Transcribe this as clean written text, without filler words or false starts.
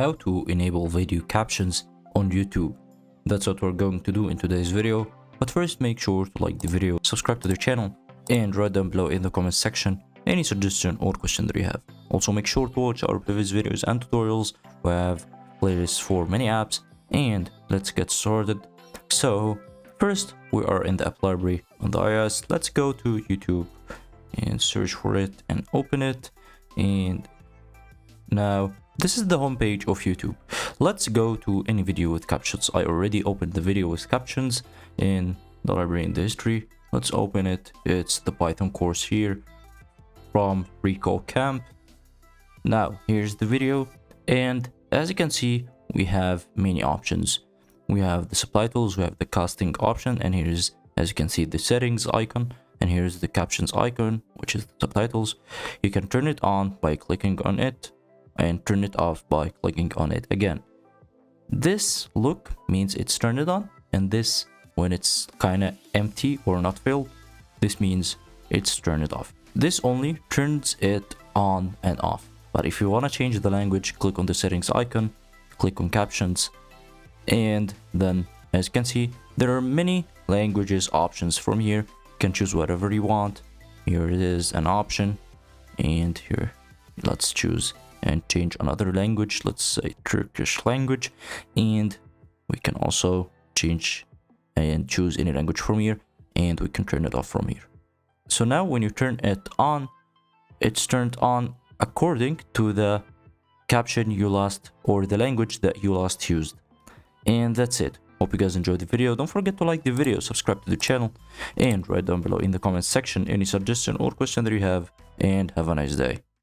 how to enable video captions on YouTube. That's what we're going to do in today's video. But first, make sure to like the video, subscribe to the channel, and write down below in the comment section any suggestion or question that you have. Also, make sure to watch our previous videos and tutorials. We have playlists for many apps, and let's get started. So first, we are in the app library on the iOS. Let's go to YouTube and search for it and open it. And now this is the homepage of YouTube. Let's go to any video with captions. I already opened the video with captions in the library in the history. Let's open it. It's the Python course here from Recall Camp. Now here's the video, and as you can see, we have many options. We have the subtitles, we have the casting option, and here's, as you can see, the settings icon, and here's the captions icon, which is the subtitles. You can turn it on by clicking on it and turn it off by clicking on it again. This look means it's turned on, and this, when it's kind of empty or not filled, this means it's turned off. This only turns it on and off. But if you want to change the language, click on the settings icon, click on captions, and then as you can see, there are many languages options from here. You can choose whatever you want. Here it is, an option, and here let's choose and change another language. Let's say Turkish language, and we can also change and choose any language from here, and we can turn it off from here. So now when you turn it on, it's turned on according to the caption you last, or the language that you last used. And that's it. Hope you guys enjoyed the video. Don't forget to like the video, subscribe to the channel, and write down below in the comments section any suggestion or question that you have, and have a nice day.